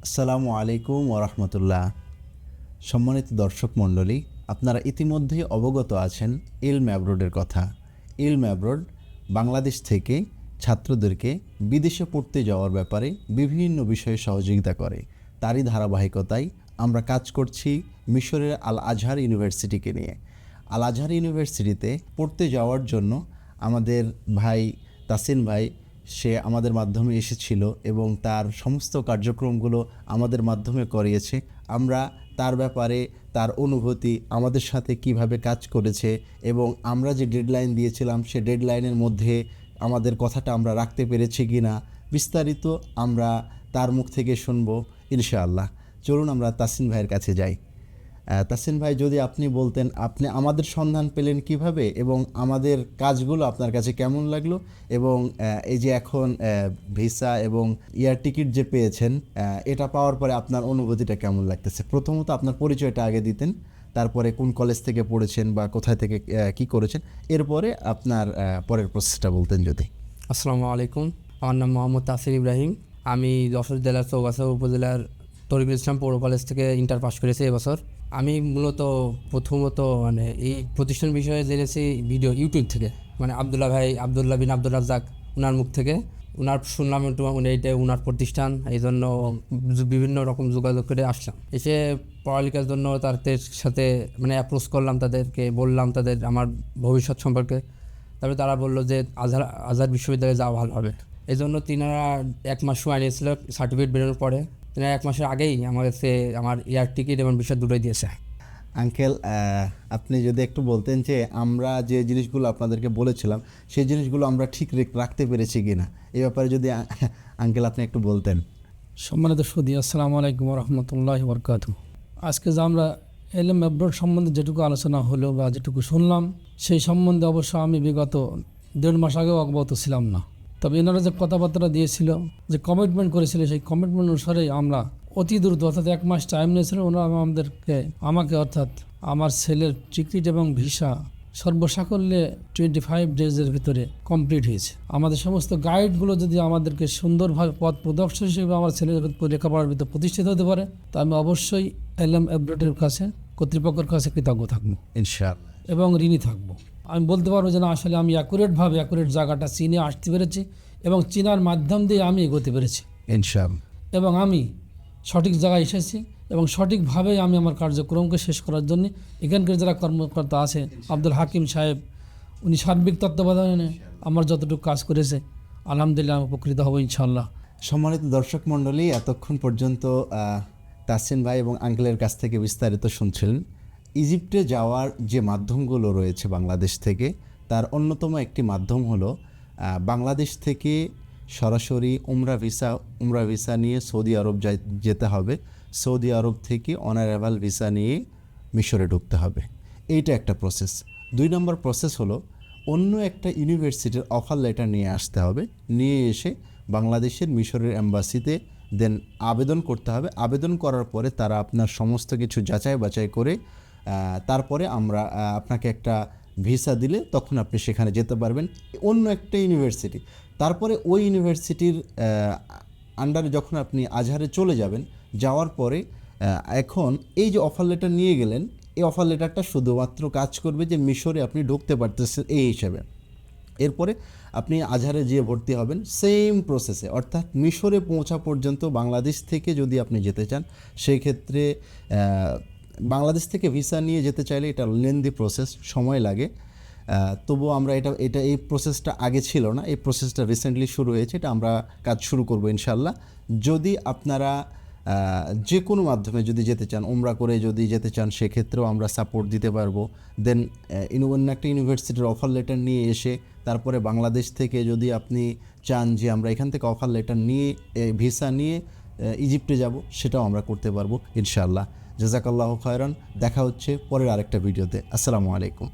আসসালামু আলাইকুম ওরহমতুল্লাহ। সম্মানিত দর্শক মণ্ডলী, আপনারা ইতিমধ্যেই অবগত আছেন ইলম অ্যাব্রোডের কথা। ইলম অ্যাব্রোড বাংলাদেশ থেকে ছাত্রদেরকে বিদেশে পড়তে যাওয়ার ব্যাপারে বিভিন্ন বিষয়ে সহযোগিতা করে। তারই ধারাবাহিকতায় আমরা কাজ করছি মিশরের আল আজহার ইউনিভার্সিটিকে নিয়ে। আল আজহার ইউনিভার্সিটিতে পড়তে যাওয়ার জন্য আমাদের ভাই তাসিন ভাই সে আমাদের মাধ্যমে এসেছিল এবং তার সমস্ত কার্যক্রমগুলো আমাদের মাধ্যমে করিয়েছে। আমরা তার ব্যাপারে তার অনুভূতি, আমাদের সাথে কিভাবে কাজ করেছে এবং আমরা যে ডেডলাইন দিয়েছিলাম সে ডেডলাইনের মধ্যে আমাদের কথাটা আমরা রাখতে পেরেছি কি না, বিস্তারিত আমরা তার মুখ থেকে শুনবো ইনশাআল্লাহ। চলুন আমরা তাসিন ভাইয়ের কাছে যাই। তাসিন ভাই, যদি আপনি বলতেন আপনি আমাদের সন্ধান পেলেন কিভাবে এবং আমাদের কাজগুলো আপনার কাছে কেমন লাগলো, এবং এই যে এখন ভিসা এবং এয়ার টিকিট যে পেয়েছেন, এটা পাওয়ার পরে আপনার অনুভূতিটা কেমন লাগতেছে। প্রথমত আপনার পরিচয়টা আগে দিতেন, তারপরে কোন কলেজ থেকে পড়েছেন বা কোথায় থেকে কি করেছেন, এরপরে আপনার পরের প্রসেসটা বলতেন যদি। আসসালামু আলাইকুম, আমার নাম মোহাম্মদ তাসির ইব্রাহিম। আমি যশোর জেলার চৌগাছা উপজেলার তরিকুল ইসলাম পৌর কলেজ থেকে ইন্টার পাস করেছি এবছর। আমি মূলত প্রথমত এই প্রতিষ্ঠান বিষয়ে জেনেছি ইউটিউব থেকে, আবদুল্লাহ বিন আব্দুর রাজ্জাক, ওনার মুখ থেকে। ওনার শুনলাম একটু এইটা ওনার প্রতিষ্ঠান, এই জন্য বিভিন্ন রকম যোগাযোগ করে আসলাম। এসে পড়ালেখার জন্য তাদের সাথে অ্যাপ্রোচ করলাম, তাদেরকে বললাম তাদের আমার ভবিষ্যৎ সম্পর্কে। তবে তারা বললো যে আজহার বিশ্ববিদ্যালয়ে যাওয়া ভালো হবে। এই জন্য তিনারা 1 মাস সময় নিয়েছিল সার্টিফিকেট বেরোনোর পরে। তিনারা 1 মাসের আগেই আমার কাছে আমার এয়ার টিকিট এবং ভিসা দুটোই দিয়েছে। আঙ্কেল, আপনি যদি একটু বলতেন যে আমরা যে জিনিসগুলো আপনাদেরকে বলেছিলাম সেই জিনিসগুলো আমরা ঠিক রাখতে পেরেছি কি না, এই ব্যাপারে যদি আঙ্কেল আপনি একটু বলতেন। সম্মানিত সুধী, আসসালামু আলাইকুম রহমতুল্লাহি বরকাতুহু। আজকে যে আমরা ইলম অ্যাব্রোড সম্বন্ধে যেটুকু আলোচনা হলো বা যেটুকু শুনলাম, সেই সম্বন্ধে অবশ্য আমি বিগত 1.5 মাস আগেও অবগত ছিলাম না। তবে এনারা যে কথাবার্তা দিয়েছিল, যে কমিটমেন্ট করেছিল, সেই কমিটমেন্ট অনুসারেই আমরা অতি দ্রুত, অর্থাৎ 1 মাস টাইম নিয়েছিল ওনারা আমাকে অর্থাৎ আমার ছেলের টিকিট এবং ভিসা সর্বসাকল্যে 25 ডেজের ভিতরে কমপ্লিট হয়েছে। আমাদের সমস্ত গাইডগুলো যদি আমাদেরকে সুন্দরভাবে পথ প্রদর্শক হিসেবে আমার ছেলের লেখাপড়ার ভিতরে প্রতিষ্ঠিত হতে পারে, তা আমি অবশ্যই ইলম অ্যাব্রোডের কাছে, কর্তৃপক্ষের কাছে কৃতজ্ঞ থাকবো ইনশাআল্লাহ এবং ঋণী থাকবো। আমি বলতে পারবো যে না, আসলে আমি অ্যাকুরেট জায়গাটা চিনে আসতে পেরেছি এবং চিনার মাধ্যম দিয়ে আমি এগোতে পেরেছি ইনশাআল্লাহ, এবং আমি সঠিক জায়গায় এসেছি এবং সঠিকভাবেই আমি আমার কার্যক্রমকে শেষ করার জন্য এখানকার যারা কর্মকর্তা আছে, আব্দুল হাকিম সাহেব, উনি সার্বিক তত্ত্বাবধানে আমার যতটুকু কাজ করেছে, আলহামদুলিল্লাহ আমি উপকৃত হব ইনশাআল্লাহ। সম্মানিত দর্শক মণ্ডলী, এতক্ষণ পর্যন্ত তাসিন ভাই এবং আঙ্কেলের কাছ থেকে বিস্তারিত শুনছিলেন। ইজিপ্টে যাওয়ার যে মাধ্যমগুলো রয়েছে বাংলাদেশ থেকে, তার অন্যতম একটি মাধ্যম হলো বাংলাদেশ থেকে সরাসরি উমরা ভিসা নিয়ে সৌদি আরব যেতে হবে। সৌদি আরব থেকে অনারেবল ভিসা নিয়ে মিশরে ঢুকতে হবে। এইটা একটা প্রসেস। 2 নম্বর প্রসেস হলো অন্য একটা ইউনিভার্সিটির অফার লেটার নিয়ে আসতে হবে। নিয়ে এসে বাংলাদেশের মিশরের এম্বাসিতে দেন আবেদন করতে হবে। আবেদন করার পরে তারা আপনার সমস্ত কিছু যাচাই বাছাই করে তারপরে আমরা আপনাকে একটা ভিসা দিলে তখন আপনি সেখানে যেতে পারবেন, অন্য একটা ইউনিভার্সিটি। তারপরে ওই ইউনিভার্সিটির আন্ডারে যখন আপনি আজহারে চলে যাবেন, যাওয়ার পরে এখন এই যে অফার লেটার নিয়ে গেলেন, এই অফার লেটারটা শুধুমাত্র কাজ করবে যে মিশরে আপনি ঢুকতে পারতেছেন এই হিসাবে। এরপরে আপনি আজহারে যেয়ে ভর্তি হবেন সেম প্রসেসে, অর্থাৎ মিশরে পৌঁছা পর্যন্ত বাংলাদেশ থেকে যদি আপনি যেতে চান, সেই ক্ষেত্রে বাংলাদেশ থেকে ভিসা নিয়ে যেতে চাইলে এটা লেন্দি প্রসেস, সময় লাগে। তবুও আমরা এটা এই প্রসেসটা আগে ছিল না, এই প্রসেসটা রিসেন্টলি শুরু হয়েছে। এটা আমরা কাজ শুরু করব ইনশাআল্লাহ। যদি আপনারা যে কোনো মাধ্যমে যদি যেতে চান, উমরা করে যদি যেতে চান, সেক্ষেত্রেও আমরা সাপোর্ট দিতে পারবো। দেন অন্য একটা ইউনিভার্সিটির অফার লেটার নিয়ে এসে তারপরে বাংলাদেশ থেকে যদি আপনি চান যে আমরা এখান থেকে অফার লেটার নিয়ে ভিসা নিয়ে ইজিপ্টে যাব, সেটাও আমরা করতে পারবো ইনশাআল্লাহ। জাযাকাল্লাহু খায়রান। দেখা হচ্ছে পরের আরেকটা ভিডিওতে। আসসালামু আলাইকুম।